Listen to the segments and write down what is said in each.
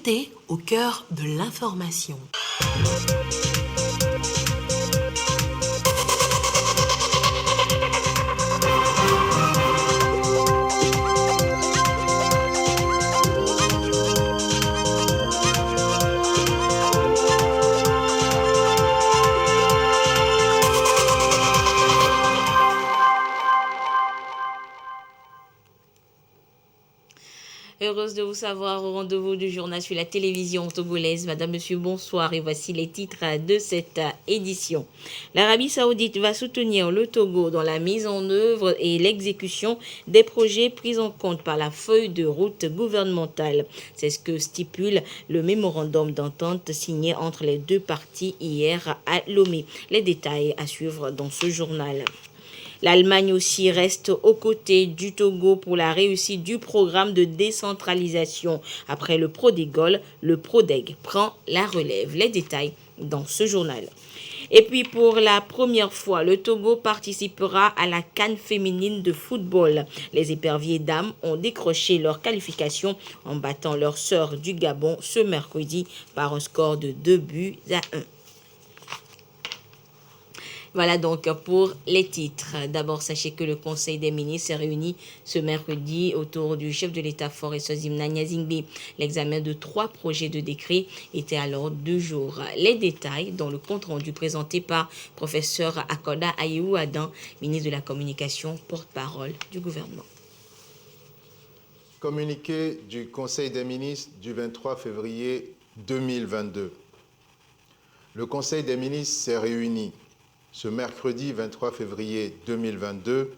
santé au cœur de l'information. Heureuse de vous savoir au rendez-vous du journal sur la télévision togolaise. Madame, Monsieur, bonsoir et voici les titres de cette édition. L'Arabie Saoudite va soutenir le Togo dans la mise en œuvre et l'exécution des projets pris en compte par la feuille de route gouvernementale. C'est ce que stipule le mémorandum d'entente signé entre les deux parties hier à Lomé. Les détails à suivre dans ce journal. L'Allemagne aussi reste aux côtés du Togo pour la réussite du programme de décentralisation. Après le Prodégol, le Prodeg prend la relève. Les détails dans ce journal. Et puis pour la première fois, le Togo participera à la CAN féminine de football. Les éperviers dames ont décroché leur qualification en battant leur sœur du Gabon ce mercredi par un score de 2-1. Voilà donc pour les titres. D'abord, sachez que le Conseil des ministres s'est réuni ce mercredi autour du chef de l'État Faure Essozimna Gnazingbe. L'examen de 3 projets de décret était alors 2 jours. Les détails dans le compte-rendu présenté par professeur Akoda Ayou Adam, ministre de la Communication, porte-parole du gouvernement. Communiqué du Conseil des ministres du 23 février 2022. Le Conseil des ministres s'est réuni ce mercredi 23 février 2022,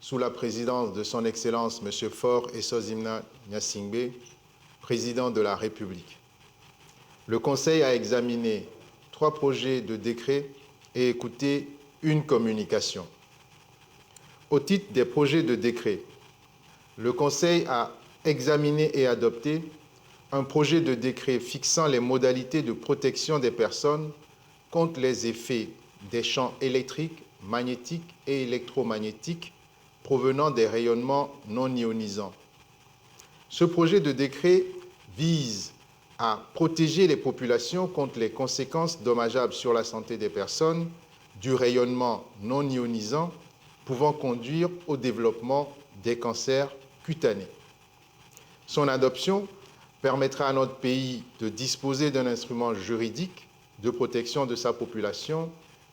sous la présidence de son Excellence M. Faure Essozimna Gnazingbe, président de la République. Le Conseil a examiné 3 projets de décret et écouté une communication. Au titre des projets de décret, le Conseil a examiné et adopté un projet de décret fixant les modalités de protection des personnes contre les effets des champs électriques, magnétiques et électromagnétiques provenant des rayonnements non ionisants. Ce projet de décret vise à protéger les populations contre les conséquences dommageables sur la santé des personnes du rayonnement non ionisant pouvant conduire au développement des cancers cutanés. Son adoption permettra à notre pays de disposer d'un instrument juridique de protection de sa population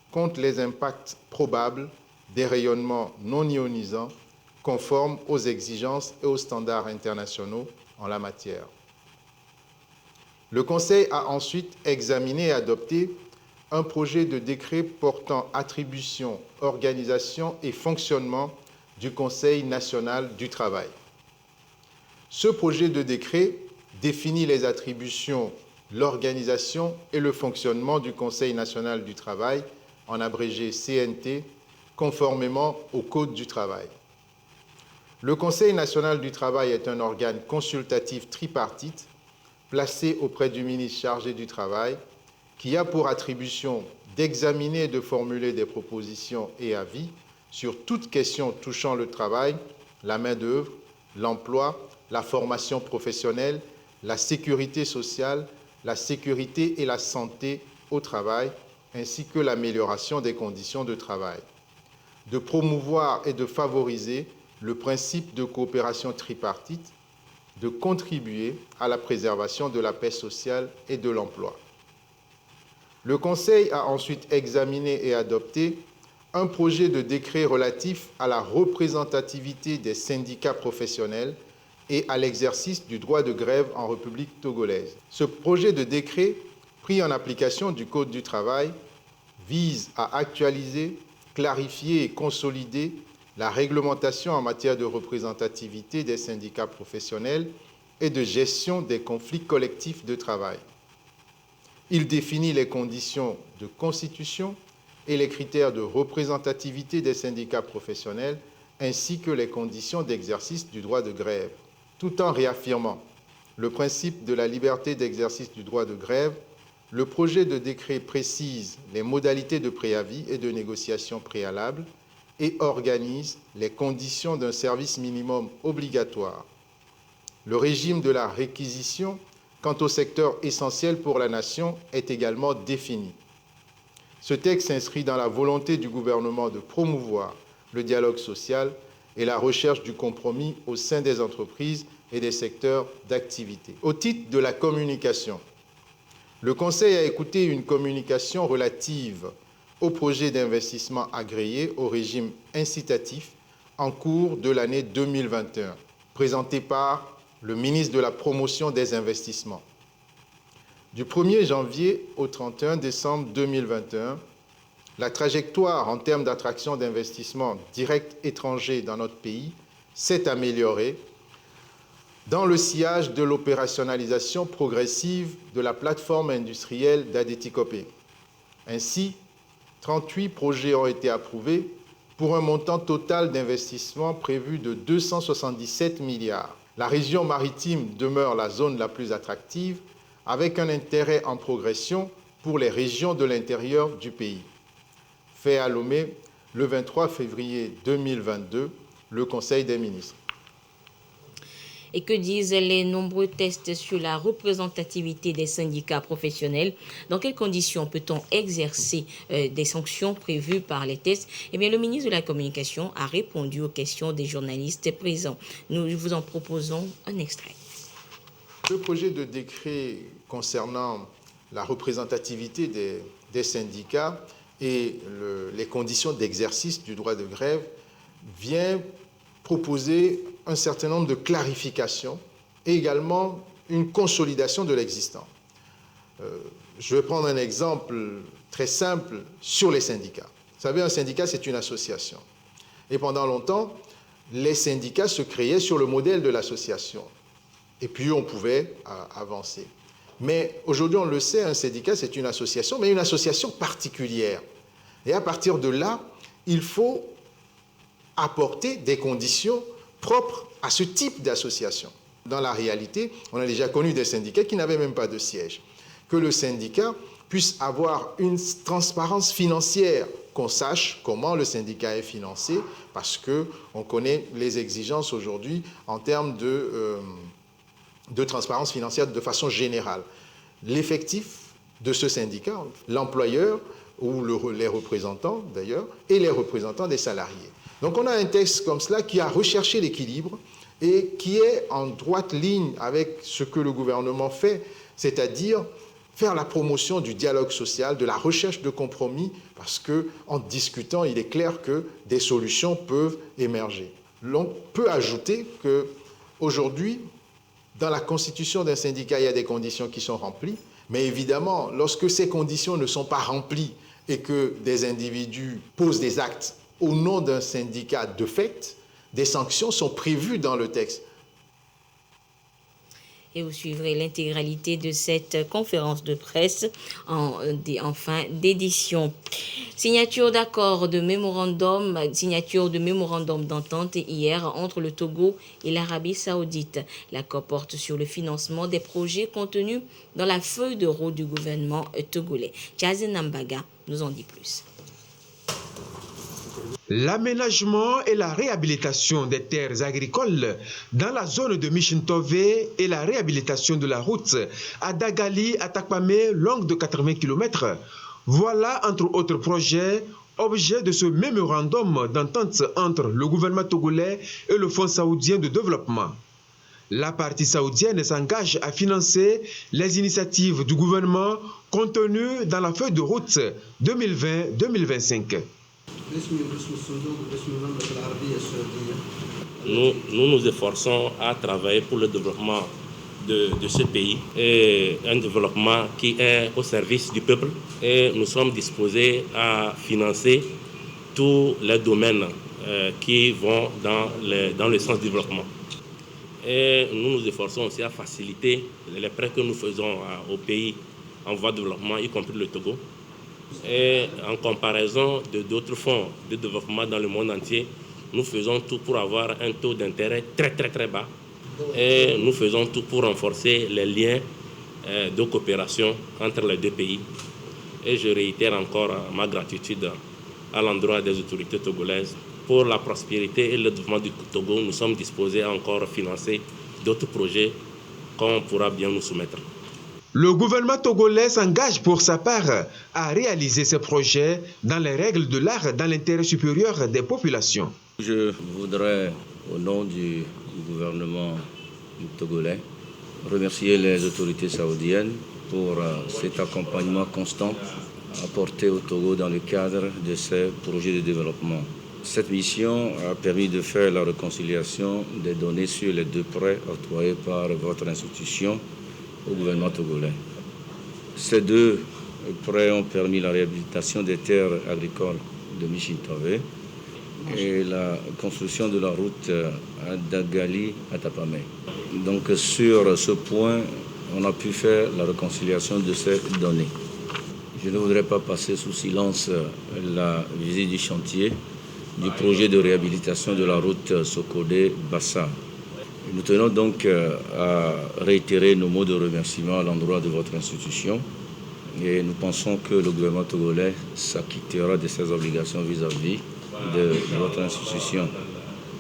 contre les impacts probables des rayonnements non ionisants conformes aux exigences et aux standards internationaux en la matière. Le Conseil a ensuite examiné et adopté un projet de décret portant attribution, organisation et fonctionnement du Conseil national du travail. Ce projet de décret définit les attributions, l'organisation et le fonctionnement du Conseil national du travail, en abrégé CNT, conformément au Code du travail. Le Conseil national du travail est un organe consultatif tripartite placé auprès du ministre chargé du Travail qui a pour attribution d'examiner et de formuler des propositions et avis sur toute question touchant le travail, la main-d'œuvre, l'emploi, la formation professionnelle, la sécurité sociale, la sécurité et la santé au travail, ainsi que l'amélioration des conditions de travail, de promouvoir et de favoriser le principe de coopération tripartite, de contribuer à la préservation de la paix sociale et de l'emploi. Le Conseil a ensuite examiné et adopté un projet de décret relatif à la représentativité des syndicats professionnels et à l'exercice du droit de grève en République togolaise. Ce projet de décret, pris en application du Code du travail, vise à actualiser, clarifier et consolider la réglementation en matière de représentativité des syndicats professionnels et de gestion des conflits collectifs de travail. Il définit les conditions de constitution et les critères de représentativité des syndicats professionnels ainsi que les conditions d'exercice du droit de grève, tout en réaffirmant le principe de la liberté d'exercice du droit de grève. Le projet de décret précise les modalités de préavis et de négociation préalable et organise les conditions d'un service minimum obligatoire. Le régime de la réquisition quant au secteur essentiel pour la nation est également défini. Ce texte s'inscrit dans la volonté du gouvernement de promouvoir le dialogue social et la recherche du compromis au sein des entreprises et des secteurs d'activité. Au titre de la communication, le Conseil a écouté une communication relative au projet d'investissement agréé au régime incitatif en cours de l'année 2021, présenté par le ministre de la Promotion des investissements. Du 1er janvier au 31 décembre 2021, la trajectoire en termes d'attraction d'investissements directs étrangers dans notre pays s'est améliorée dans le sillage de l'opérationnalisation progressive de la plateforme industrielle d'Adétikopé. Ainsi, 38 projets ont été approuvés pour un montant total d'investissement prévu de 277 milliards. La région maritime demeure la zone la plus attractive, avec un intérêt en progression pour les régions de l'intérieur du pays. Fait à Lomé le 23 février 2022, le Conseil des ministres. Et que disent les nombreux tests sur la représentativité des syndicats professionnels? Dans quelles conditions peut-on exercer des sanctions prévues par les tests? Eh bien, le ministre de la Communication a répondu aux questions des journalistes présents. Nous vous en proposons un extrait. Le projet de décret concernant la représentativité des syndicats et les conditions d'exercice du droit de grève vient proposer un certain nombre de clarifications et également une consolidation de l'existant. Je vais prendre un exemple très simple sur les syndicats. Vous savez, un syndicat, c'est une association. Et pendant longtemps, les syndicats se créaient sur le modèle de l'association. Et puis, on pouvait avancer. Mais aujourd'hui, on le sait, un syndicat, c'est une association, mais une association particulière. Et à partir de là, il faut apporter des conditions propres à ce type d'association. Dans la réalité, on a déjà connu des syndicats qui n'avaient même pas de siège. Que le syndicat puisse avoir une transparence financière, qu'on sache comment le syndicat est financé, parce qu'on connaît les exigences aujourd'hui en termes de transparence financière de façon générale. L'effectif de ce syndicat, l'employeur ou les représentants d'ailleurs, et les représentants des salariés. Donc on a un texte comme cela qui a recherché l'équilibre et qui est en droite ligne avec ce que le gouvernement fait, c'est-à-dire faire la promotion du dialogue social, de la recherche de compromis, parce qu'en discutant, il est clair que des solutions peuvent émerger. On peut ajouter qu'aujourd'hui, dans la constitution d'un syndicat, il y a des conditions qui sont remplies, mais évidemment, lorsque ces conditions ne sont pas remplies et que des individus posent des actes au nom d'un syndicat de fait, des sanctions sont prévues dans le texte. Et vous suivrez l'intégralité de cette conférence de presse en fin d'édition. Signature de mémorandum d'entente hier entre le Togo et l'Arabie Saoudite. L'accord porte sur le financement des projets contenus dans la feuille de route du gouvernement togolais. Chazen Nambaga nous en dit plus. L'aménagement et la réhabilitation des terres agricoles dans la zone de Michintove et la réhabilitation de la route à Dagali à Takpamé, longue de 80 km. Voilà, entre autres projets, objet de ce mémorandum d'entente entre le gouvernement togolais et le Fonds saoudien de développement. La partie saoudienne s'engage à financer les initiatives du gouvernement contenues dans la feuille de route 2020-2025. Nous nous efforçons à travailler pour le développement de ce pays, et un développement qui est au service du peuple, et nous sommes disposés à financer tous les domaines qui vont dans le sens du développement. Et nous nous efforçons aussi à faciliter les prêts que nous faisons aux pays en voie de développement, y compris le Togo. Et en comparaison d'autres fonds de développement dans le monde entier, nous faisons tout pour avoir un taux d'intérêt très très très bas. Et nous faisons tout pour renforcer les liens de coopération entre les deux pays. Et je réitère encore ma gratitude à l'endroit des autorités togolaises pour la prospérité et le développement du Togo. Nous sommes disposés à encore financer d'autres projets qu'on pourra bien nous soumettre. Le gouvernement togolais s'engage pour sa part à réaliser ces projets dans les règles de l'art dans l'intérêt supérieur des populations. Je voudrais, au nom du gouvernement togolais, remercier les autorités saoudiennes pour cet accompagnement constant apporté au Togo dans le cadre de ces projets de développement. Cette mission a permis de faire la réconciliation des données sur les 2 prêts octroyés par votre institution au gouvernement togolais. Ces 2 prêts ont permis la réhabilitation des terres agricoles de Michintové et la construction de la route Adagali à Tapamé. Donc sur ce point, on a pu faire la réconciliation de ces données. Je ne voudrais pas passer sous silence la visite du chantier du projet de réhabilitation de la route Sokodé-Bassa. Nous tenons donc à réitérer nos mots de remerciement à l'endroit de votre institution et nous pensons que le gouvernement togolais s'acquittera de ses obligations vis-à-vis de votre institution.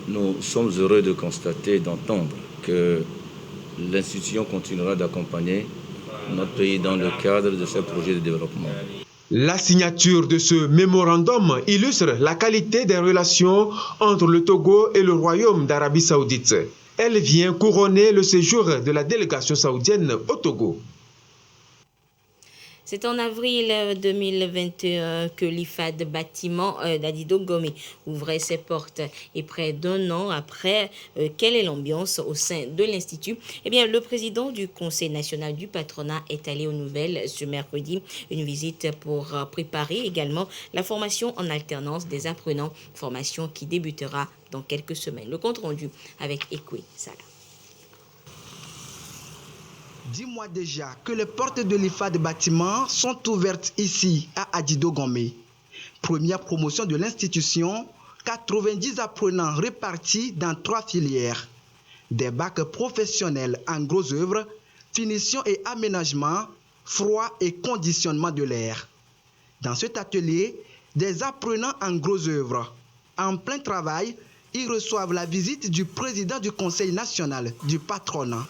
Nous sommes heureux de constater, d'entendre que l'institution continuera d'accompagner notre pays dans le cadre de ces projets de développement. La signature de ce mémorandum illustre la qualité des relations entre le Togo et le Royaume d'Arabie Saoudite. Elle vient couronner le séjour de la délégation saoudienne au Togo. C'est en avril 2021 que l'IFAD bâtiment d'Adido Gomé ouvrait ses portes. Et près d'1 an après, quelle est l'ambiance au sein de l'Institut? Eh bien, le président du Conseil national du patronat est allé aux nouvelles ce mercredi. Une visite pour préparer également la formation en alternance des apprenants. Formation qui débutera dans quelques semaines. Le compte rendu avec Ekwe Sala. 10 mois déjà que les portes de l'IFAD bâtiment sont ouvertes ici à Adido Gomé. Première promotion de l'institution, 90 apprenants répartis dans 3 filières. Des bacs professionnels en gros œuvre, finition et aménagement, froid et conditionnement de l'air. Dans cet atelier, des apprenants en gros œuvre. En plein travail, ils reçoivent la visite du président du Conseil national du patronat.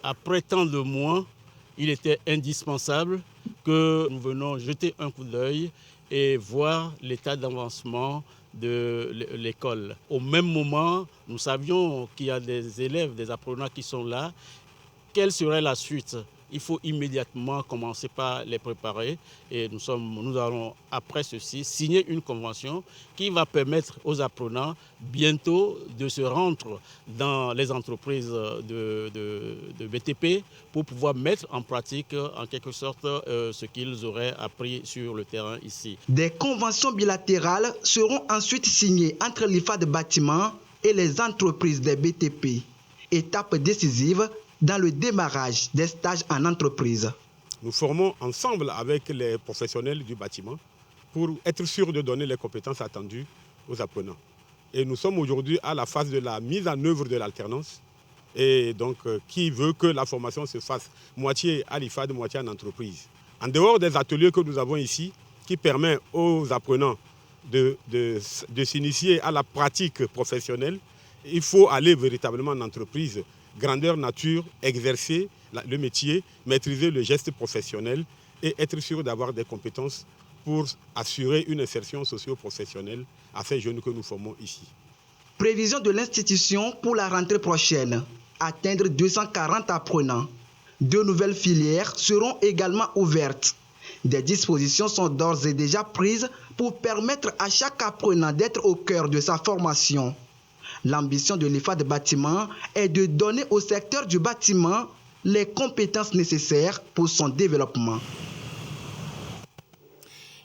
Après tant de mois, il était indispensable que nous venions jeter un coup d'œil et voir l'état d'avancement de l'école. Au même moment, nous savions qu'il y a des élèves, des apprenants qui sont là. Quelle serait la suite? Il faut immédiatement commencer par les préparer et nous allons, après ceci, signer une convention qui va permettre aux apprenants bientôt de se rendre dans les entreprises de BTP pour pouvoir mettre en pratique, en quelque sorte, ce qu'ils auraient appris sur le terrain ici. Des conventions bilatérales seront ensuite signées entre l'IFAD bâtiment et les entreprises des BTP. Étape décisive dans le démarrage des stages en entreprise. Nous formons ensemble avec les professionnels du bâtiment pour être sûrs de donner les compétences attendues aux apprenants. Et nous sommes aujourd'hui à la phase de la mise en œuvre de l'alternance et donc qui veut que la formation se fasse moitié à l'IFAD, moitié en entreprise. En dehors des ateliers que nous avons ici, qui permet aux apprenants de s'initier à la pratique professionnelle, il faut aller véritablement en entreprise. Grandeur nature, exercer le métier, maîtriser le geste professionnel et être sûr d'avoir des compétences pour assurer une insertion socio-professionnelle à ces jeunes que nous formons ici. Prévision de l'institution pour la rentrée prochaine, atteindre 240 apprenants. 2 nouvelles filières seront également ouvertes. Des dispositions sont d'ores et déjà prises pour permettre à chaque apprenant d'être au cœur de sa formation. L'ambition de l'IFAD bâtiment est de donner au secteur du bâtiment les compétences nécessaires pour son développement.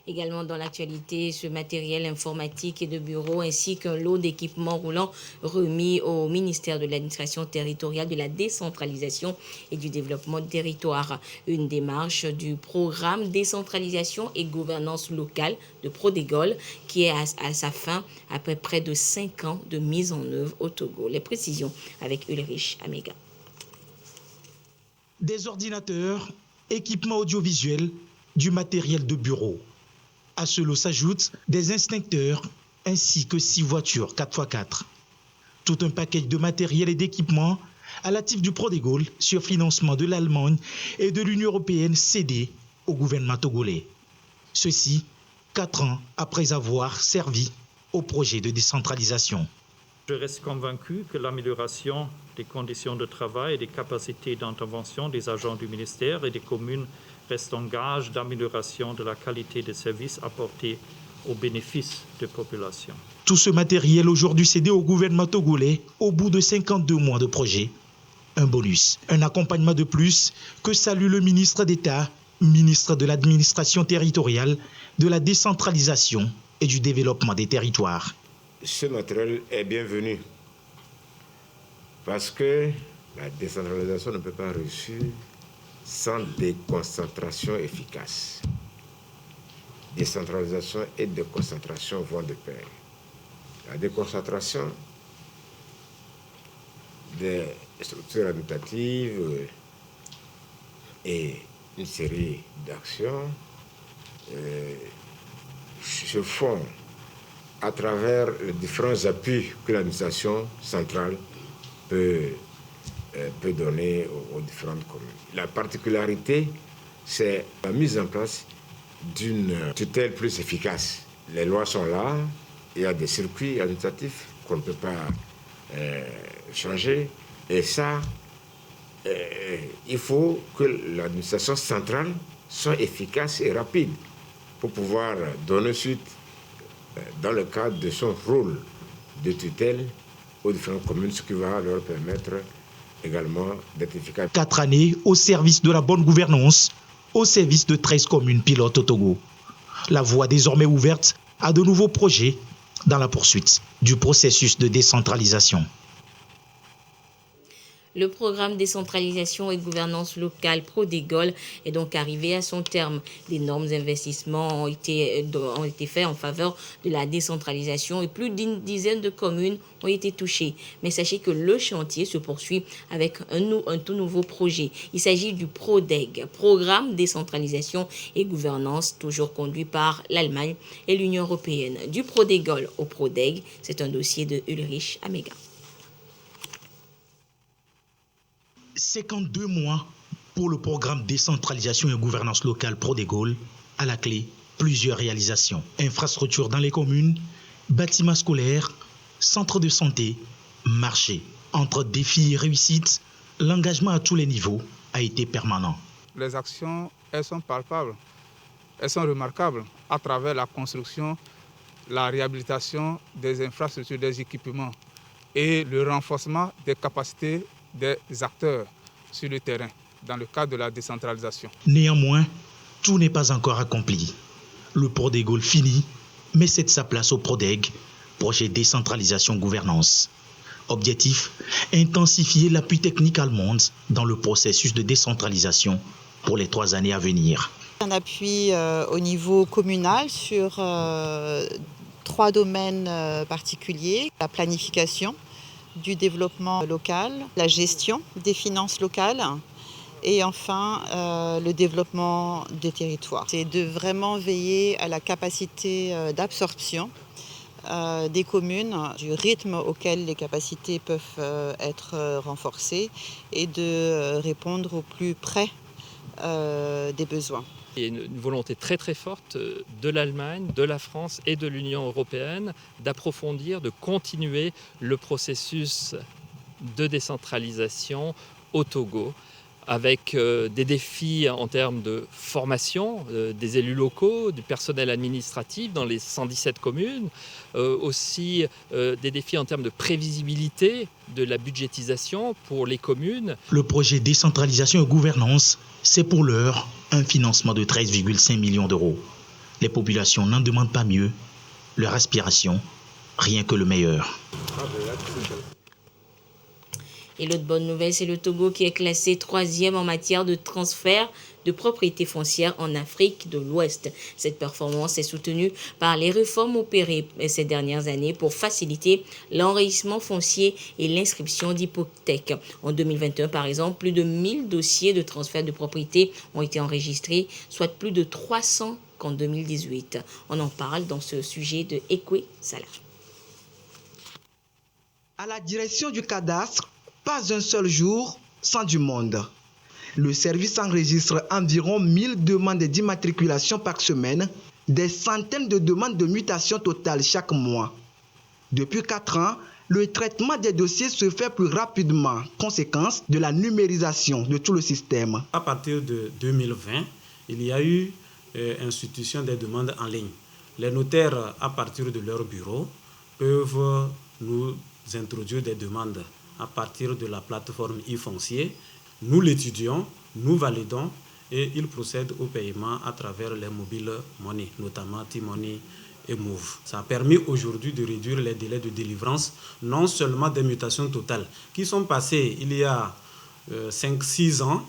Également dans l'actualité, ce matériel informatique et de bureau ainsi qu'un lot d'équipements roulants remis au ministère de l'administration territoriale, de la décentralisation et du développement du territoire. Une démarche du programme décentralisation et gouvernance locale de Prodégol qui est à sa fin après près de 5 ans de mise en œuvre au Togo. Les précisions avec Ulrich Amega. Des ordinateurs, équipements audiovisuels, du matériel de bureau. À ce lot s'ajoutent des instincteurs ainsi que 6 voitures 4x4. Tout un paquet de matériel et d'équipements à l'actif du Prodégol sur financement de l'Allemagne et de l'Union européenne cédé au gouvernement togolais. Ceci 4 ans après avoir servi au projet de décentralisation. Je reste convaincu que l'amélioration des conditions de travail et des capacités d'intervention des agents du ministère et des communes reste un gage d'amélioration de la qualité des services apportés au bénéfice des populations. Tout ce matériel aujourd'hui cédé au gouvernement togolais au bout de 52 mois de projet. Un bonus, un accompagnement de plus que salue le ministre d'État, ministre de l'administration territoriale, de la décentralisation et du développement des territoires. Ce matériel est bienvenu parce que la décentralisation ne peut pas réussir sans déconcentration efficace. Décentralisation et déconcentration vont de pair. La déconcentration des structures habitatives et une série d'actions se font à travers les différents appuis que l'administration centrale peut donner aux différentes communes. La particularité, c'est la mise en place d'une tutelle plus efficace. Les lois sont là, il y a des circuits administratifs qu'on ne peut pas changer. Et ça, il faut que l'administration centrale soit efficace et rapide pour pouvoir donner suite dans le cadre de son rôle de tutelle aux différentes communes, ce qui va leur permettre également d'être efficace. 4 années au service de la bonne gouvernance, au service de 13 communes pilotes au Togo. La voie désormais ouverte à de nouveaux projets dans la poursuite du processus de décentralisation. Le programme décentralisation et gouvernance locale Prodégol est donc arrivé à son terme. D'énormes investissements ont été faits en faveur de la décentralisation et plus d'une dizaine de communes ont été touchées. Mais sachez que le chantier se poursuit avec un tout nouveau projet. Il s'agit du PRODEG, Programme décentralisation et gouvernance, toujours conduit par l'Allemagne et l'Union européenne. Du Prodégol au PRODEG, c'est un dossier de Ulrich Amega. 52 mois pour le programme décentralisation et gouvernance locale Prodégol. À la clé, plusieurs réalisations. Infrastructures dans les communes, bâtiments scolaires, centres de santé, marchés. Entre défis et réussites, l'engagement à tous les niveaux a été permanent. Les actions, elles sont palpables, elles sont remarquables à travers la construction, la réhabilitation des infrastructures, des équipements et le renforcement des capacités des acteurs sur le terrain dans le cadre de la décentralisation. Néanmoins, tout n'est pas encore accompli. Le Prodégol finit, mais cède sa place au PRODEG, projet décentralisation-gouvernance. Objectif, intensifier l'appui technique allemand dans le processus de décentralisation pour les 3 années à venir. Un appui au niveau communal sur 3 domaines particuliers, la planification, du développement local, la gestion des finances locales et enfin le développement des territoires. C'est de vraiment veiller à la capacité d'absorption des communes, du rythme auquel les capacités peuvent être renforcées et de répondre au plus près des besoins. Il y a une volonté très très forte de l'Allemagne, de la France et de l'Union européenne d'approfondir, de continuer le processus de décentralisation au Togo, avec des défis en termes de formation des élus locaux, du personnel administratif dans les 117 communes, aussi des défis en termes de prévisibilité de la budgétisation pour les communes. Le projet décentralisation et gouvernance, c'est pour l'heure un financement de 13,5 millions d'euros. Les populations n'en demandent pas mieux. Leur aspiration, rien que le meilleur. Et l'autre bonne nouvelle, c'est le Togo qui est classé 3e en matière de transfert de propriété foncière en Afrique de l'Ouest. Cette performance est soutenue par les réformes opérées ces dernières années pour faciliter l'enregistrement foncier et l'inscription d'hypothèques. En 2021, par exemple, plus de 1000 dossiers de transfert de propriété ont été enregistrés, soit plus de 300 qu'en 2018. On en parle dans ce sujet de Ekwe Salah. À la direction du cadastre, pas un seul jour sans du monde. Le service enregistre environ 1000 demandes d'immatriculation par semaine, des centaines de demandes de mutation totale chaque mois. Depuis 4 ans, le traitement des dossiers se fait plus rapidement, conséquence de la numérisation de tout le système. À partir de 2020, il y a eu institution des demandes en ligne. Les notaires, à partir de leur bureau, peuvent nous introduire des demandes à partir de la plateforme e-foncier. Nous l'étudions, nous validons et ils procèdent au paiement à travers les mobile money, notamment T-Money et Move. Ça a permis aujourd'hui de réduire les délais de délivrance, non seulement des mutations totales, qui sont passées il y a 5-6 ans,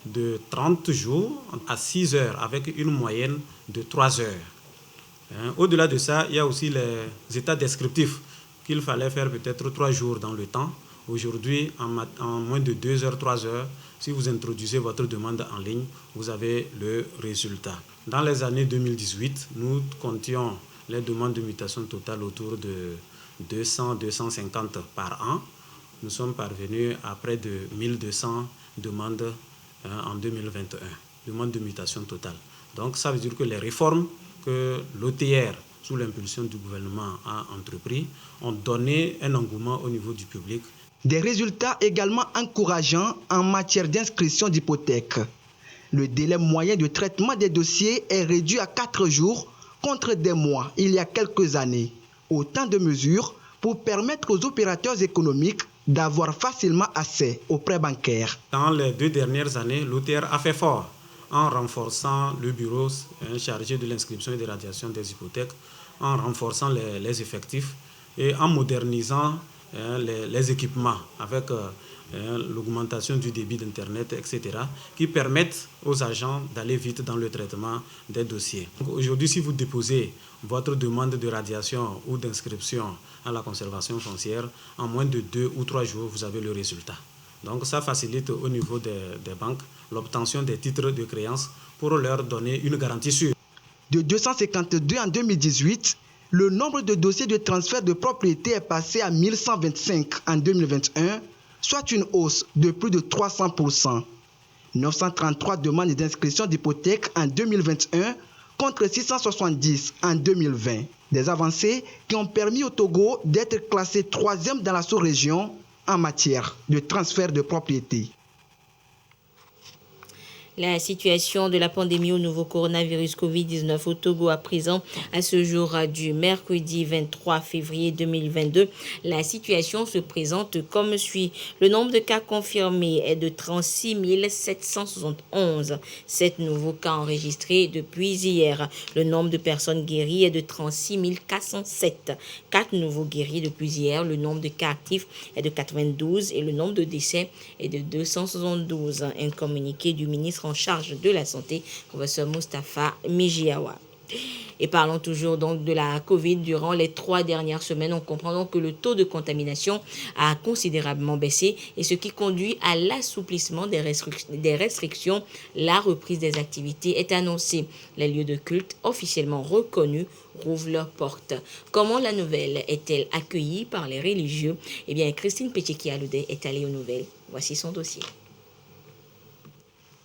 de 30 jours à 6 heures, avec une moyenne de 3 heures. Au-delà de ça, il y a aussi les états descriptifs qu'il fallait faire peut-être 3 jours dans le temps. Aujourd'hui, en moins de 2 heures, 3 heures, si vous introduisez votre demande en ligne, vous avez le résultat. Dans les années 2018, nous comptions les demandes de mutation totale autour de 200-250 par an. Nous sommes parvenus à près de 1200 demandes en 2021, demandes de mutation totale. Donc ça veut dire que les réformes que l'OTR, sous l'impulsion du gouvernement, a entrepris, ont donné un engouement au niveau du public. Des résultats également encourageants en matière d'inscription d'hypothèques. Le délai moyen de traitement des dossiers est réduit à 4 jours contre des mois il y a quelques années. Autant de mesures pour permettre aux opérateurs économiques d'avoir facilement accès aux prêts bancaires. Dans les 2 dernières années, l'OTR a fait fort en renforçant le bureau chargé de l'inscription et de radiation des hypothèques, en renforçant les effectifs et en modernisant les équipements avec l'augmentation du débit d'Internet, etc., qui permettent aux agents d'aller vite dans le traitement des dossiers. Aujourd'hui, si vous déposez votre demande de radiation ou d'inscription à la conservation foncière, en moins de 2 ou 3 jours, vous avez le résultat. Donc ça facilite au niveau des banques l'obtention des titres de créance pour leur donner une garantie sûre. De 252 en 2018, le nombre de dossiers de transfert de propriété est passé à 1125 en 2021, soit une hausse de plus de 300%. 933 demandes d'inscription d'hypothèque en 2021 contre 670 en 2020. Des avancées qui ont permis au Togo d'être classé 3e dans la sous-région en matière de transfert de propriété. La situation de la pandémie au nouveau coronavirus Covid-19 au Togo à présent, à ce jour du mercredi 23 février 2022, la situation se présente comme suit. Le nombre de cas confirmés est de 36 771. 7 nouveaux cas enregistrés depuis hier. Le nombre de personnes guéries est de 36 407. 4 nouveaux guéris depuis hier. Le nombre de cas actifs est de 92 et le nombre de décès est de 272. Un communiqué du ministre en charge de la santé, professeur Moustapha Mijiawa. Et parlons toujours donc de la Covid. Durant les 3 dernières semaines, on comprend donc que le taux de contamination a considérablement baissé et ce qui conduit à l'assouplissement des restrictions. La reprise des activités est annoncée. Les lieux de culte officiellement reconnus rouvrent leurs portes. Comment la nouvelle est-elle accueillie par les religieux? Eh bien, Christine Pétcheki-Aloudé est allée aux nouvelles. Voici son dossier.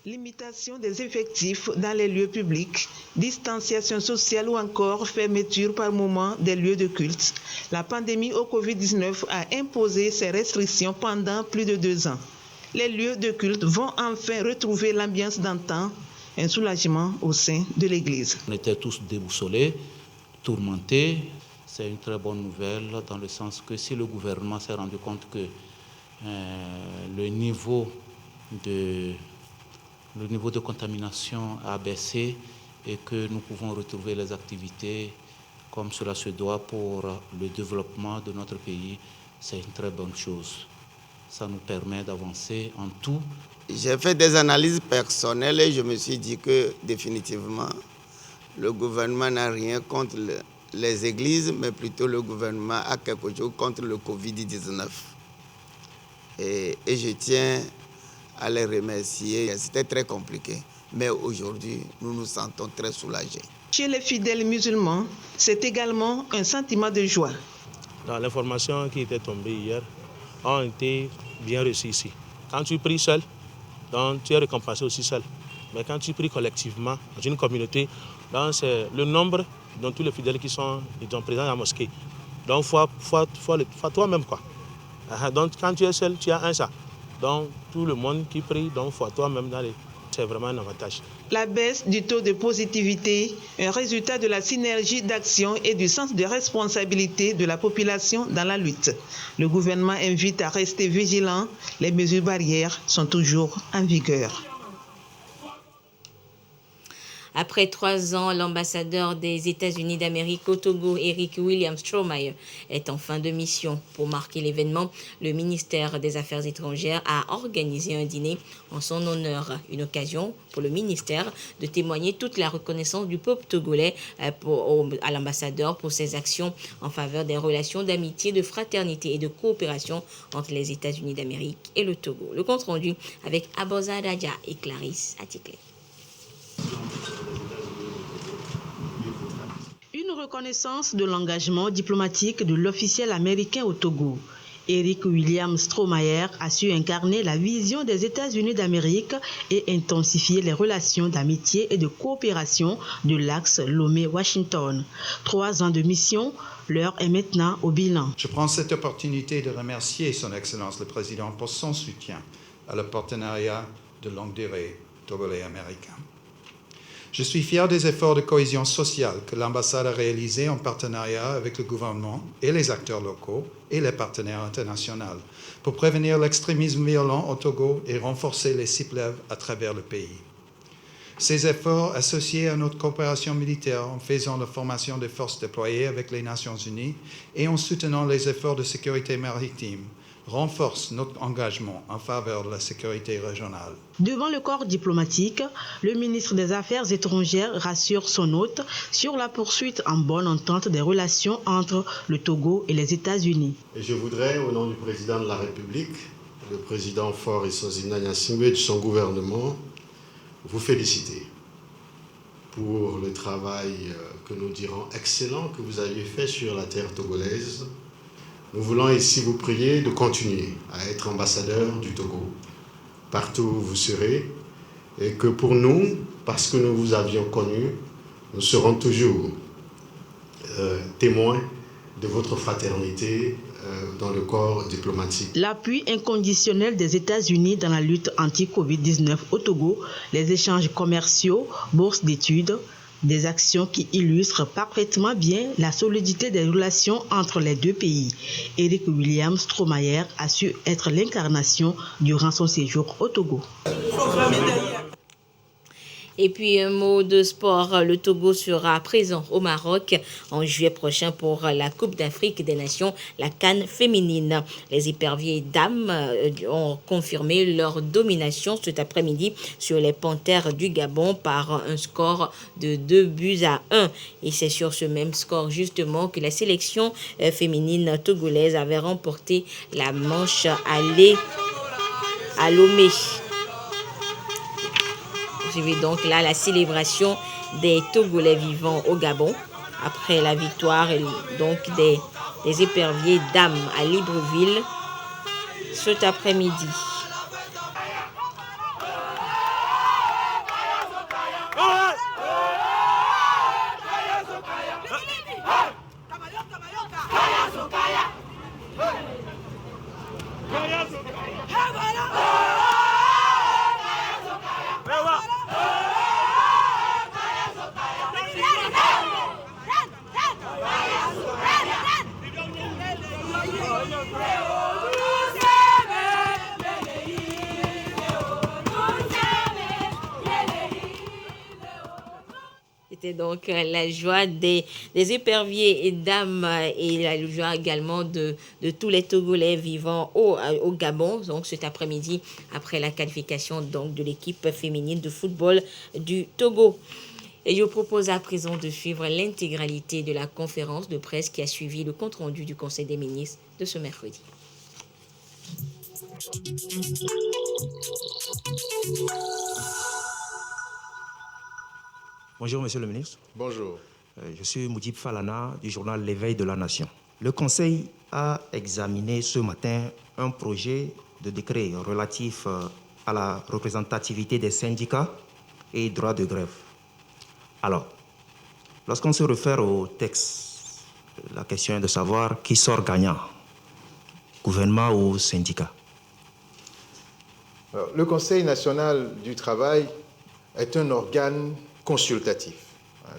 Limitation des effectifs dans les lieux publics, distanciation sociale ou encore fermeture par moment des lieux de culte. La pandémie au Covid-19 a imposé ces restrictions pendant plus de 2 ans. Les lieux de culte vont enfin retrouver l'ambiance d'antan, un soulagement au sein de l'Église. On était tous déboussolés, tourmentés. C'est une très bonne nouvelle dans le sens que si le gouvernement s'est rendu compte que le niveau de contamination a baissé et que nous pouvons retrouver les activités comme cela se doit pour le développement de notre pays, c'est une très bonne chose. Ça nous permet d'avancer en tout. J'ai fait des analyses personnelles et je me suis dit que définitivement, le gouvernement n'a rien contre les églises, mais plutôt le gouvernement a quelque chose contre le Covid-19. Et je tiens à les remercier. C'était très compliqué, mais aujourd'hui, nous nous sentons très soulagés. Chez les fidèles musulmans, c'est également un sentiment de joie. l'information qui était tombée hier ont été bien reçues ici. Quand tu pries seul, donc tu es récompensé aussi seul. Mais quand tu pries collectivement, dans une communauté, c'est le nombre de tous les fidèles qui sont présents dans la mosquée. Donc, faut toi-même, quoi. Donc, quand tu es seul, tu as un ça. Donc, tout le monde qui prie, donc, faut toi-même d'aller. C'est vraiment un avantage. La baisse du taux de positivité, un résultat de la synergie d'action et du sens de responsabilité de la population dans la lutte. Le gouvernement invite à rester vigilant. Les mesures barrières sont toujours en vigueur. Après 3 ans, l'ambassadeur des États-Unis d'Amérique au Togo, Eric William Strohmeyer, est en fin de mission. Pour marquer l'événement, le ministère des Affaires étrangères a organisé un dîner en son honneur. Une occasion pour le ministère de témoigner toute la reconnaissance du peuple togolais à l'ambassadeur pour ses actions en faveur des relations d'amitié, de fraternité et de coopération entre les États-Unis d'Amérique et le Togo. Le compte rendu avec Aboza Dadja et Clarisse Atiklé. Une reconnaissance de l'engagement diplomatique de l'officiel américain au Togo. Eric William Strohmeyer a su incarner la vision des États-Unis d'Amérique et intensifier les relations d'amitié et de coopération de l'axe Lomé-Washington. 3 ans de mission, l'heure est maintenant au bilan. Je prends cette opportunité de remercier Son Excellence le Président pour son soutien à le partenariat de longue durée togolais-américain. Je suis fier des efforts de cohésion sociale que l'ambassade a réalisés en partenariat avec le gouvernement et les acteurs locaux et les partenaires internationaux pour prévenir l'extrémisme violent au Togo et renforcer les CIPLEV à travers le pays. Ces efforts associés à notre coopération militaire en faisant la formation des forces déployées avec les Nations Unies et en soutenant les efforts de sécurité maritime renforce notre engagement en faveur de la sécurité régionale. Devant le corps diplomatique, le ministre des Affaires étrangères rassure son hôte sur la poursuite en bonne entente des relations entre le Togo et les États-Unis. Et je voudrais, au nom du président de la République, le président Faure Issozina Gnassingbé et de son gouvernement, vous féliciter pour le travail que nous dirons excellent que vous aviez fait sur la terre togolaise. Nous voulons ici vous prier de continuer à être ambassadeur du Togo, partout où vous serez, et que pour nous, parce que nous vous avions connu, nous serons toujours témoins de votre fraternité dans le corps diplomatique. L'appui inconditionnel des États-Unis dans la lutte anti-Covid-19 au Togo, les échanges commerciaux, bourses d'études, des actions qui illustrent parfaitement bien la solidité des relations entre les deux pays. Eric William Strohmeyer a su être l'incarnation durant son séjour au Togo. Et puis un mot de sport, le Togo sera présent au Maroc en juillet prochain pour la Coupe d'Afrique des Nations, la CAN féminine. Les éperviers dames ont confirmé leur domination cet après-midi sur les Panthères du Gabon par un score de 2-1. Et c'est sur ce même score justement que la sélection féminine togolaise avait remporté la manche aller à Lomé. Suivi donc là la célébration des Togolais vivant au Gabon après la victoire donc des éperviers dames à Libreville cet après-midi. C'était donc la joie des éperviers et dames et la joie également de tous les Togolais vivant au Gabon, donc cet après-midi, après la qualification donc de l'équipe féminine de football du Togo. Et je vous propose à présent de suivre l'intégralité de la conférence de presse qui a suivi le compte-rendu du Conseil des ministres de ce mercredi. Bonjour, Monsieur le ministre. Bonjour. Je suis Moudjib Falana du journal L'Éveil de la Nation. Le Conseil a examiné ce matin un projet de décret relatif à la représentativité des syndicats et droits de grève. Alors, lorsqu'on se réfère au texte, la question est de savoir qui sort gagnant, gouvernement ou syndicat. Alors, le Conseil national du travail est un organe consultatif.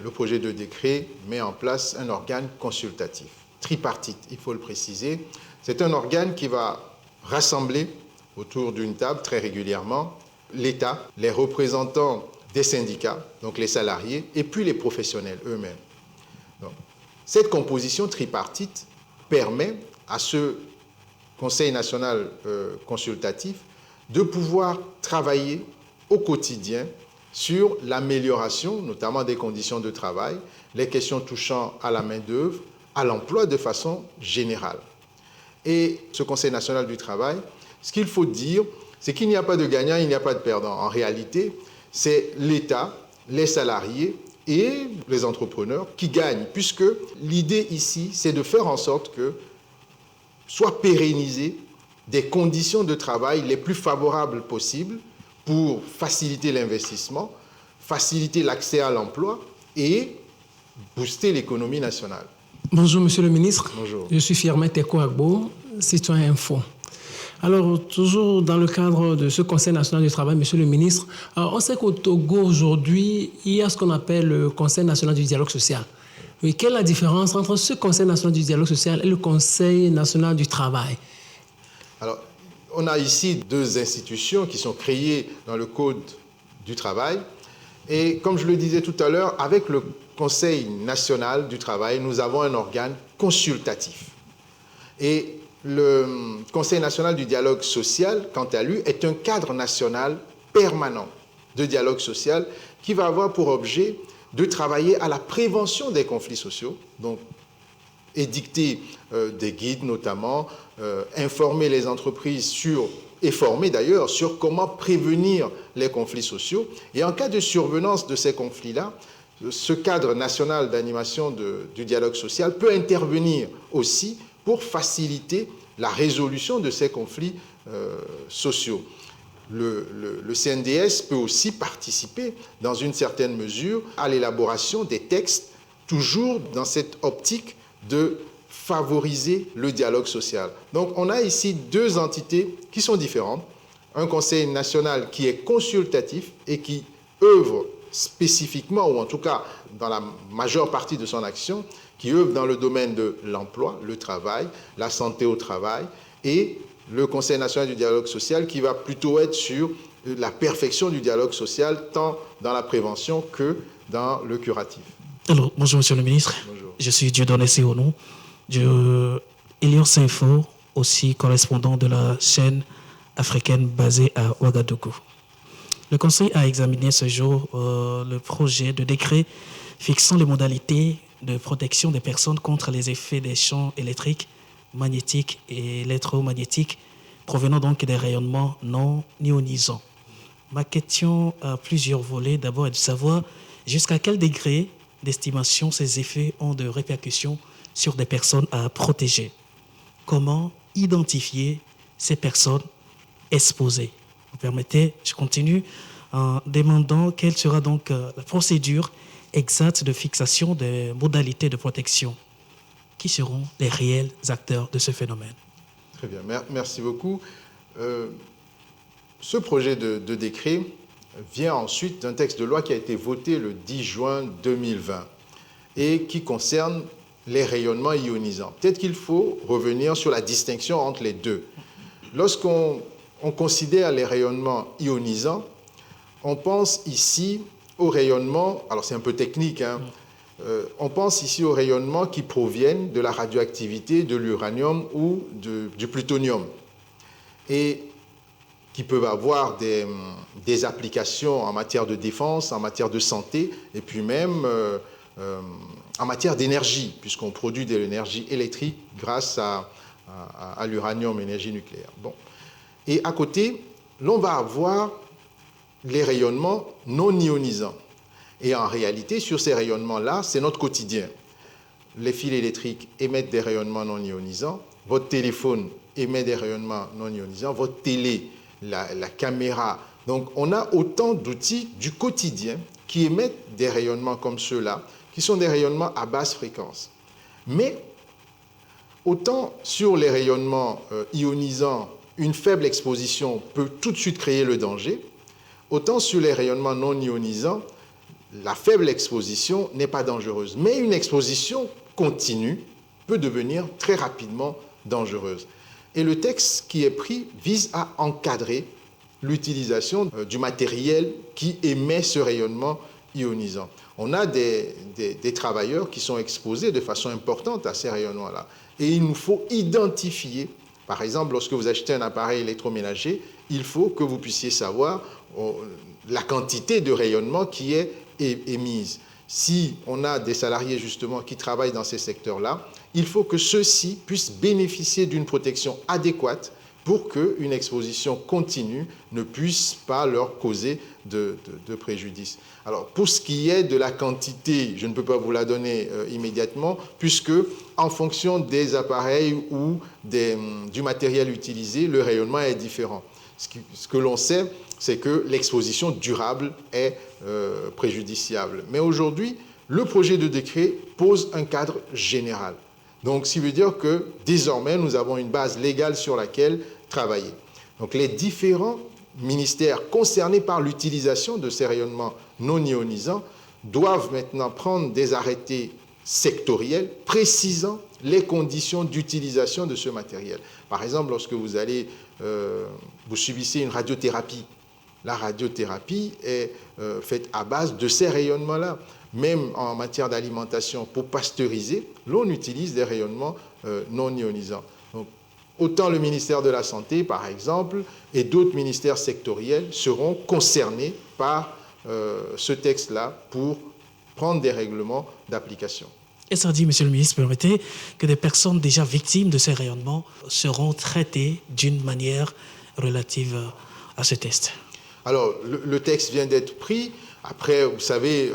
Le projet de décret met en place un organe consultatif, tripartite, il faut le préciser. C'est un organe qui va rassembler autour d'une table très régulièrement l'État, les représentants des syndicats, donc les salariés, et puis les professionnels eux-mêmes. Cette composition tripartite permet à ce Conseil national consultatif de pouvoir travailler au quotidien sur l'amélioration, notamment des conditions de travail, les questions touchant à la main-d'œuvre, à l'emploi de façon générale. Et ce Conseil national du travail, ce qu'il faut dire, c'est qu'il n'y a pas de gagnant, il n'y a pas de perdant. En réalité, c'est l'État, les salariés et les entrepreneurs qui gagnent, puisque l'idée ici, c'est de faire en sorte que soient pérennisées des conditions de travail les plus favorables possibles pour faciliter l'investissement, faciliter l'accès à l'emploi et booster l'économie nationale. Bonjour Monsieur le Ministre. Bonjour. Je suis Firmin Teko Agbo, Citoyen Info. Alors, toujours dans le cadre de ce Conseil national du travail, Monsieur le Ministre, on sait qu'au Togo aujourd'hui, il y a ce qu'on appelle le Conseil national du dialogue social. Mais quelle est la différence entre ce Conseil national du dialogue social et le Conseil national du travail? Alors, on a ici deux institutions qui sont créées dans le Code du travail. Et comme je le disais tout à l'heure, avec le Conseil national du travail, nous avons un organe consultatif. Et le Conseil national du dialogue social, quant à lui, est un cadre national permanent de dialogue social qui va avoir pour objet de travailler à la prévention des conflits sociaux, donc édicter des guides notamment, informer les entreprises sur, et former d'ailleurs, sur comment prévenir les conflits sociaux. Et en cas de survenance de ces conflits-là, ce cadre national d'animation du dialogue social peut intervenir aussi pour faciliter la résolution de ces conflits sociaux. Le CNDS peut aussi participer, dans une certaine mesure, à l'élaboration des textes, toujours dans cette optique de favoriser le dialogue social. Donc on a ici deux entités qui sont différentes. Un Conseil national qui est consultatif et qui œuvre spécifiquement, ou en tout cas dans la majeure partie de son action, qui œuvre dans le domaine de l'emploi, le travail, la santé au travail, et le Conseil national du dialogue social qui va plutôt être sur la perfection du dialogue social, tant dans la prévention que dans le curatif. Alors, bonjour Monsieur le Ministre. Bonjour. Je suis Dieudonné Sionou, de Elios Info, aussi correspondant de la chaîne africaine basée à Ouagadougou. Le Conseil a examiné ce jour le projet de décret fixant les modalités de protection des personnes contre les effets des champs électriques, magnétiques et électromagnétiques provenant donc des rayonnements non ionisants. Ma question a plusieurs volets. D'abord est de savoir jusqu'à quel degré d'estimation ces effets ont de répercussions sur des personnes à protéger. Comment identifier ces personnes exposées? Vous permettez, je continue en demandant quelle sera donc la procédure exacte de fixation des modalités de protection. Qui seront les réels acteurs de ce phénomène? Très bien, merci beaucoup. Ce projet de décret vient ensuite d'un texte de loi qui a été voté le 10 juin 2020 et qui concerne les rayonnements ionisants. Peut-être qu'il faut revenir sur la distinction entre les deux. Lorsqu'on considère les rayonnements ionisants, on pense ici aux rayonnements, alors c'est un peu technique, hein, on pense ici aux rayonnements qui proviennent de la radioactivité, de l'uranium ou du plutonium, et qui peuvent avoir des applications en matière de défense, en matière de santé, et puis même en matière d'énergie, puisqu'on produit de l'énergie électrique grâce à l'uranium, énergie nucléaire. Bon. Et à côté, l'on va avoir les rayonnements non ionisants. Et en réalité, sur ces rayonnements-là, c'est notre quotidien. les fils électriques émettent des rayonnements non ionisants, votre téléphone émet des rayonnements non ionisants, votre télé, la caméra. Donc on a autant d'outils du quotidien qui émettent des rayonnements comme ceux-là, qui sont des rayonnements à basse fréquence. Mais autant sur les rayonnements ionisants, une faible exposition peut tout de suite créer le danger, autant sur les rayonnements non ionisants, la faible exposition n'est pas dangereuse. Mais une exposition continue peut devenir très rapidement dangereuse. Et le texte qui est pris vise à encadrer l'utilisation du matériel qui émet ce rayonnement ionisant. On a des travailleurs qui sont exposés de façon importante à ces rayonnements-là. Et il nous faut identifier, par exemple, lorsque vous achetez un appareil électroménager, il faut que vous puissiez savoir la quantité de rayonnement qui est émise. Si on a des salariés justement qui travaillent dans ces secteurs-là, il faut que ceux-ci puissent bénéficier d'une protection adéquate pour qu'une exposition continue ne puisse pas leur causer de préjudice. Alors, pour ce qui est de la quantité, je ne peux pas vous la donner immédiatement, puisque en fonction des appareils ou du matériel utilisé, le rayonnement est différent. Ce que l'on sait, c'est que l'exposition durable est préjudiciable. Mais aujourd'hui, le projet de décret pose un cadre général. Donc, ce qui veut dire que désormais, nous avons une base légale sur laquelle travailler. Donc, les différents ministères concernés par l'utilisation de ces rayonnements non ionisants doivent maintenant prendre des arrêtés sectoriels précisant les conditions d'utilisation de ce matériel. Par exemple, lorsque vous subissez une radiothérapie, la radiothérapie est faite à base de ces rayonnements-là. Même en matière d'alimentation, pour pasteuriser, l'on utilise des rayonnements non ionisants. Donc, autant le ministère de la Santé, par exemple, et d'autres ministères sectoriels seront concernés par ce texte-là pour prendre des règlements d'application. Et ça dit, Monsieur le ministre, permettez que des personnes déjà victimes de ces rayonnements seront traitées d'une manière relative à ce test. Alors, le texte vient d'être pris. Après, vous savez,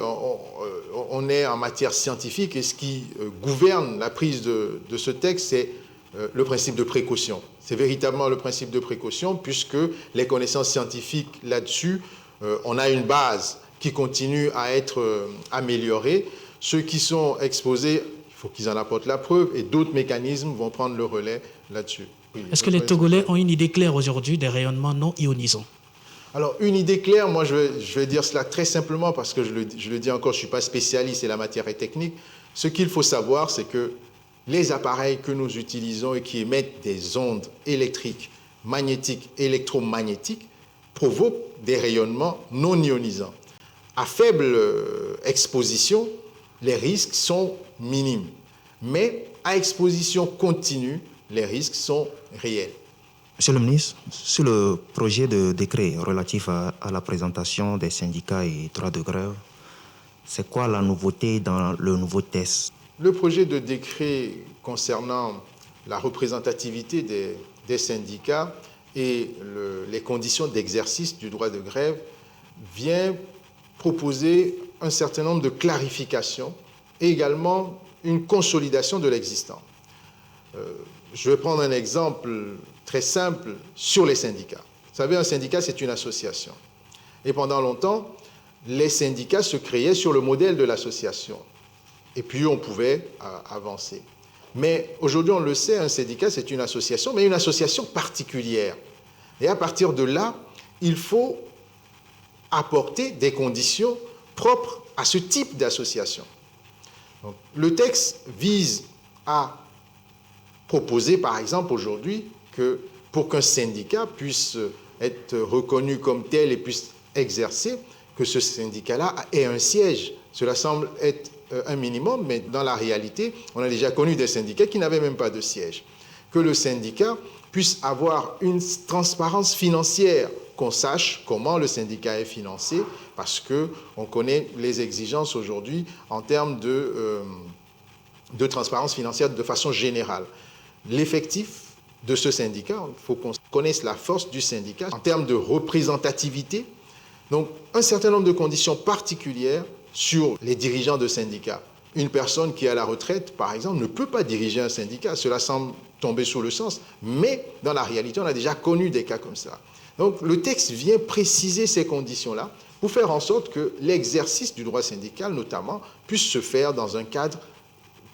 on est en matière scientifique et ce qui gouverne la prise de ce texte, c'est le principe de précaution. C'est véritablement le principe de précaution puisque les connaissances scientifiques là-dessus, on a une base qui continue à être améliorée. Ceux qui sont exposés, il faut qu'ils en apportent la preuve et d'autres mécanismes vont prendre le relais là-dessus. Oui, est-ce que les Togolais ont une idée claire aujourd'hui des rayonnements non ionisants? Alors, une idée claire, moi je vais dire cela très simplement parce que je le dis encore, je ne suis pas spécialiste et la matière est technique. Ce qu'il faut savoir, c'est que les appareils que nous utilisons et qui émettent des ondes électriques, magnétiques, électromagnétiques, provoquent des rayonnements non ionisants. À faible exposition, les risques sont minimes. Mais à exposition continue, les risques sont réels. Monsieur le ministre, sur le projet de décret relatif à la présentation des syndicats et droits de grève, c'est quoi la nouveauté dans le nouveau test? Le projet de décret concernant la représentativité des syndicats et les conditions d'exercice du droit de grève vient proposer un certain nombre de clarifications et également une consolidation de l'existant. Je vais prendre un exemple très simple sur les syndicats. Vous savez, un syndicat, c'est une association. Et pendant longtemps, les syndicats se créaient sur le modèle de l'association. Et puis, on pouvait avancer. Mais aujourd'hui, on le sait, un syndicat, c'est une association, mais une association particulière. Et à partir de là, il faut apporter des conditions propres à ce type d'association. Donc, le texte vise à proposer, par exemple, aujourd'hui, que pour qu'un syndicat puisse être reconnu comme tel et puisse exercer, que ce syndicat-là ait un siège. Cela semble être un minimum, mais dans la réalité, on a déjà connu des syndicats qui n'avaient même pas de siège. Que le syndicat puisse avoir une transparence financière, qu'on sache comment le syndicat est financé, parce qu'on connaît les exigences aujourd'hui en termes de transparence financière de façon générale. L'effectif de ce syndicat, il faut qu'on connaisse la force du syndicat en termes de représentativité. Donc, un certain nombre de conditions particulières sur les dirigeants de syndicats. Une personne qui est à la retraite, par exemple, ne peut pas diriger un syndicat. Cela semble tomber sous le sens, mais dans la réalité, on a déjà connu des cas comme ça. Donc le texte vient préciser ces conditions-là pour faire en sorte que l'exercice du droit syndical, notamment, puisse se faire dans un cadre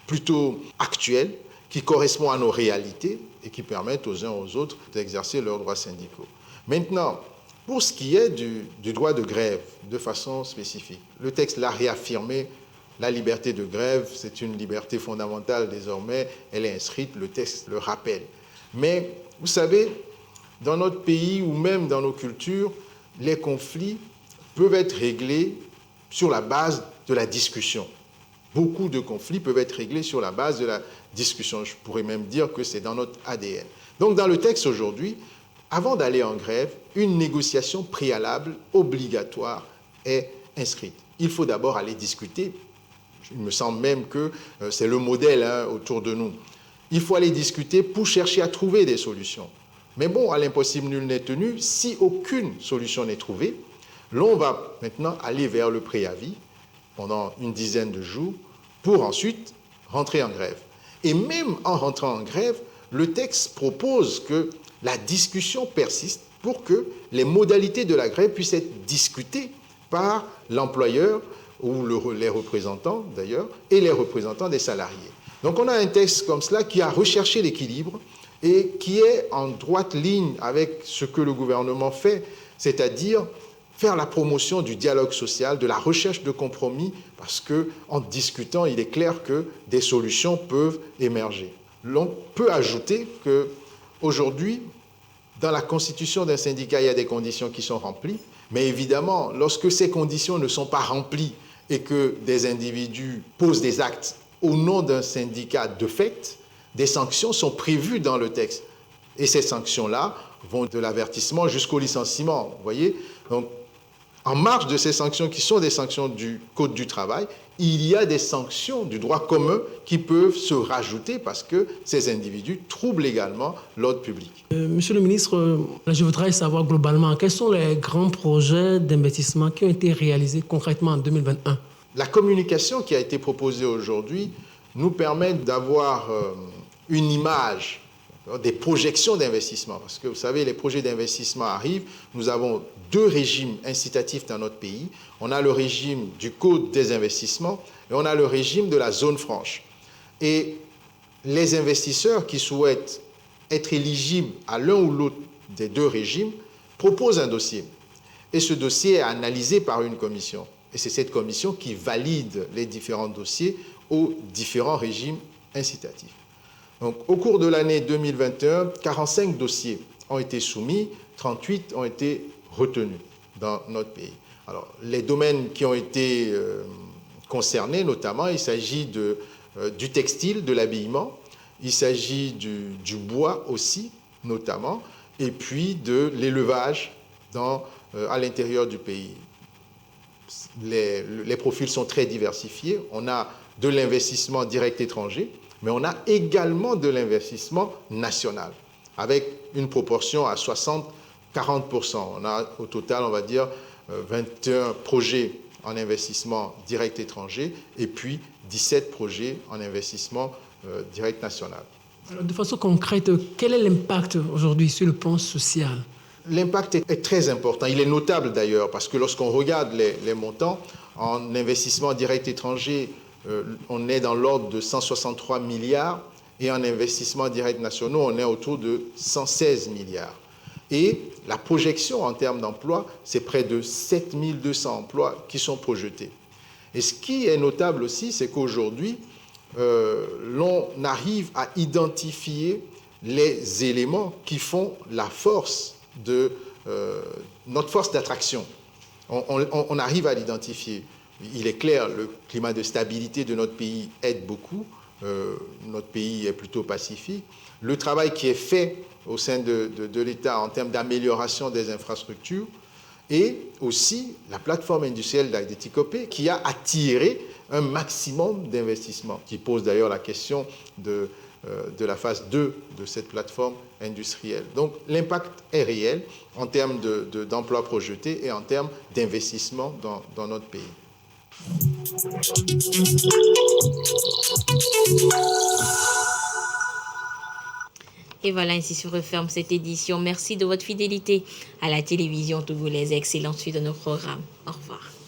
plutôt actuel, qui correspond à nos réalités et qui permettent aux uns aux autres d'exercer leurs droits syndicaux. Maintenant, pour ce qui est du droit de grève, de façon spécifique, le texte l'a réaffirmé. La liberté de grève, c'est une liberté fondamentale désormais, elle est inscrite, le texte le rappelle. Mais vous savez, dans notre pays ou même dans nos cultures, les conflits peuvent être réglés sur la base de la discussion. Beaucoup de conflits peuvent être réglés sur la base de la discussion. Je pourrais même dire que c'est dans notre ADN. Donc dans le texte aujourd'hui, avant d'aller en grève, une négociation préalable obligatoire est inscrite. Il faut d'abord aller discuter. Il me semble même que c'est le modèle autour de nous. Il faut aller discuter pour chercher à trouver des solutions. Mais bon, à l'impossible, nul n'est tenu. Si aucune solution n'est trouvée, l'on va maintenant aller vers le préavis pendant une dizaine de jours pour ensuite rentrer en grève. Et même en rentrant en grève, le texte propose que la discussion persiste pour que les modalités de la grève puissent être discutées par l'employeur ou les représentants d'ailleurs, et les représentants des salariés. Donc on a un texte comme cela qui a recherché l'équilibre et qui est en droite ligne avec ce que le gouvernement fait, c'est-à-dire faire la promotion du dialogue social, de la recherche de compromis, parce qu'en discutant, il est clair que des solutions peuvent émerger. L'on peut ajouter qu'aujourd'hui, dans la constitution d'un syndicat, il y a des conditions qui sont remplies, mais évidemment, lorsque ces conditions ne sont pas remplies et que des individus posent des actes au nom d'un syndicat de fait, des sanctions sont prévues dans le texte. Et ces sanctions-là vont de l'avertissement jusqu'au licenciement. Vous voyez ? Donc, en marge de ces sanctions qui sont des sanctions du Code du travail, il y a des sanctions du droit commun qui peuvent se rajouter parce que ces individus troublent également l'ordre public. Monsieur le ministre, je voudrais savoir globalement quels sont les grands projets d'investissement qui ont été réalisés concrètement en 2021. La communication qui a été proposée aujourd'hui nous permet d'avoir une image, des projections d'investissement. Parce que vous savez, les projets d'investissement arrivent. Nous avons deux régimes incitatifs dans notre pays. On a le régime du Code des investissements et on a le régime de la zone franche. Et les investisseurs qui souhaitent être éligibles à l'un ou l'autre des deux régimes proposent un dossier. Et ce dossier est analysé par une commission. Et c'est cette commission qui valide les différents dossiers aux différents régimes incitatifs. Donc, au cours de l'année 2021, 45 dossiers ont été soumis, 38 ont été retenus dans notre pays. Alors, les domaines qui ont été concernés, notamment, il s'agit du textile, de l'habillement, il s'agit du bois aussi, notamment, et puis de l'élevage à l'intérieur du pays. Les profils sont très diversifiés. On a de l'investissement direct étranger, mais on a également de l'investissement national, avec une proportion à 60-40%. On a au total, on va dire, 21 projets en investissement direct étranger et puis 17 projets en investissement direct national. Alors, de façon concrète, quel est l'impact aujourd'hui sur le plan social ? L'impact est très important. Il est notable d'ailleurs, parce que lorsqu'on regarde les montants, en investissement direct étranger, on est dans l'ordre de 163 milliards et en investissement direct nationaux, on est autour de 116 milliards. Et la projection en termes d'emploi, c'est près de 7200 emplois qui sont projetés. Et ce qui est notable aussi, c'est qu'aujourd'hui, l'on arrive à identifier les éléments qui font la force de notre force d'attraction. On arrive à l'identifier. Il est clair, le climat de stabilité de notre pays aide beaucoup. Notre pays est plutôt pacifique. Le travail qui est fait au sein de l'État en termes d'amélioration des infrastructures et aussi la plateforme industrielle d'Aïdéticopé qui a attiré un maximum d'investissements, qui pose d'ailleurs la question de la phase 2 de cette plateforme industrielle. Donc l'impact est réel en termes d'emplois projetés et en termes d'investissement dans notre pays. Et voilà, ainsi se referme cette édition. Merci de votre fidélité à la télévision togolaise. Excellente suite de nos programmes. Au revoir.